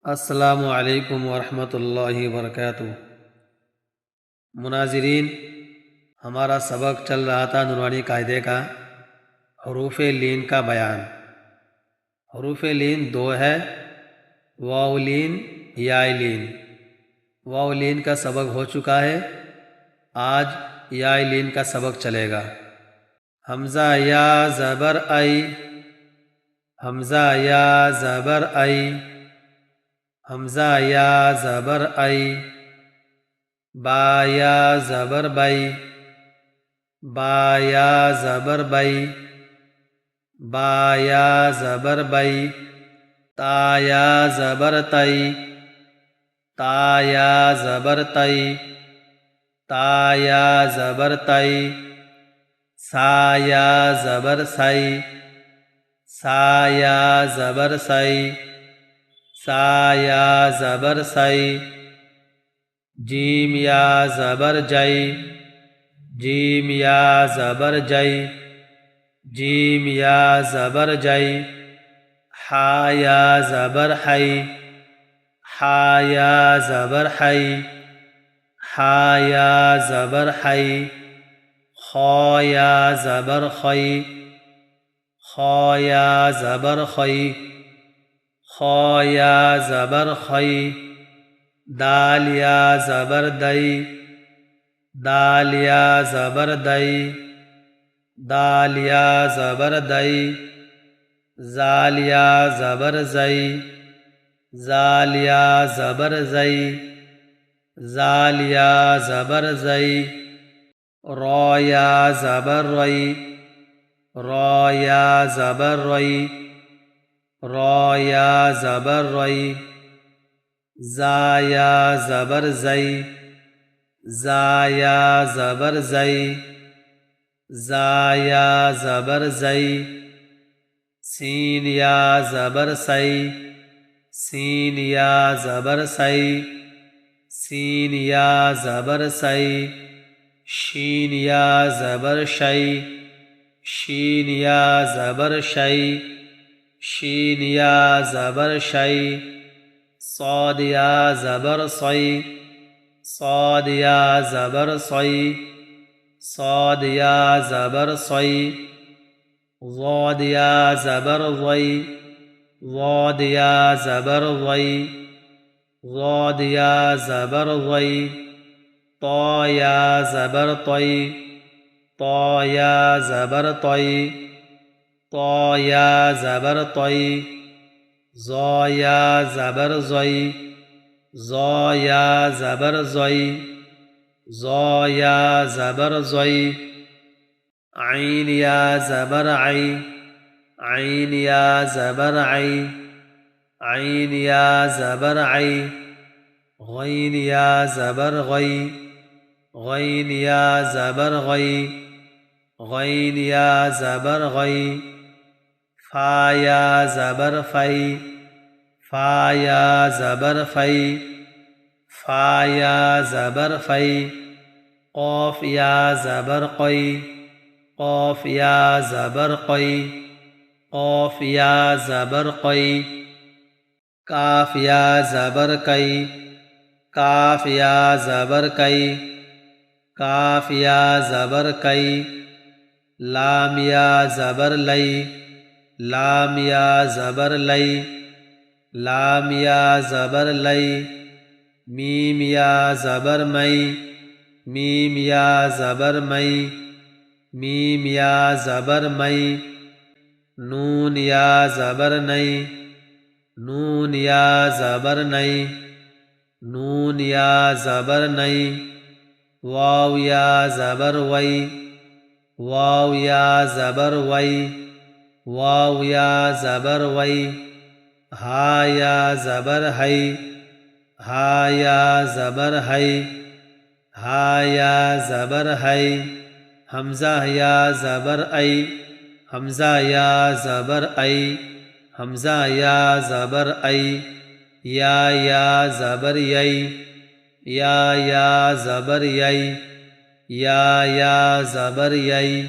السلام علیکم ورحمۃ اللہ وبرکاتہ۔ مناظرین، ہمارا سبق چل رہا تھا نورانی قاعدے کا حروف لین کا بیان۔ حروف لین دو ہے، واو لین، یا لین۔ واو لین کا سبق ہو چکا ہے، آج یا لین کا سبق چلے گا۔ حمزہ یا زبر ای، حمزہ یا زبر ای، حمزہ یا زبر ای، با یا زبر بئی، با یا زبر بئی، با یا زبر بئی، تا یا زبر تئی، تا یا زبر تئی، تا یا زبر تئی، سا یا زبر سئی، سا یا زبر سئی، سا یا زبر سئی، جیم یا زبر جئی، جیم یا زبر جئی، جیم یا زبر جئی، حا یا زبر حی، حا یا زبر حی، حا یا زبر حی، خا یا زبر خی، خا یا زبر خی، خا یا زبر خی، دال یا زبر دئی، دال یا زبر دئی، دال یا زبر دئی، زال یا زبر زئی، زال یا زبر زئی، زال یا زبر زئی، را یا زبر رئی، را یا زبر رئی، را یا زبر رئی، زا یا زبر زئی، زا یا زبر زئی، زا یا زبر زئی، سین یا زبر سئی، سین یا زبر سئی، سین یا زبر سئی، شین یا زبر شئی، شین یا زبر شئی، شین یا زبر شئی، صاد یا زبر صی، صاد یا زبر صی، صاد یا زبر صی، ضاد یا زبر ضی، ضاد یا زبر ضی، ضاد یا زبر ضی، طا یا زبر طی، طا یا زبر طی، طا یا زبر طی، ظا یا زبر ضی، ظا یا زبر ضی، ظا یا زبر ضی، عین یا زبر عی، عین یا زبر عی، عین یا زبر عی، غین یا زبر غی، غین یا زبر غی، غین یا زبر غی، فا یا زبر فی، فا یا زبر فی، فا یا زبر فی، قاف یا زبر قی، قاف یا زبر قی، قاف یا زبر قی، کاف یا زبر کئی، کاف یا زبر کئی، کاف یا زبر کئی، لام یا زبر لئی، لام یا زبر لئی، لام یا زبر لئی، میم یا زبر مئی، میم یا زبر مئی، میم یا زبر مئی، نون یا زبر نئی، نون یا زبر نئی، نون یا زبر نئی، واو یا زبر وئی، واو یا زبر وئی، واو یا زبر وئی، ہا یا زبر ہئی، ہا یا زبر ہئی، ہا یا زبر ہئی، حمزہ یا زبر ای، حمزہ یا زبر ای، حمزہ یا زبر ای، یا زبر یئی، یا زبر یئی، یا زبر یئی،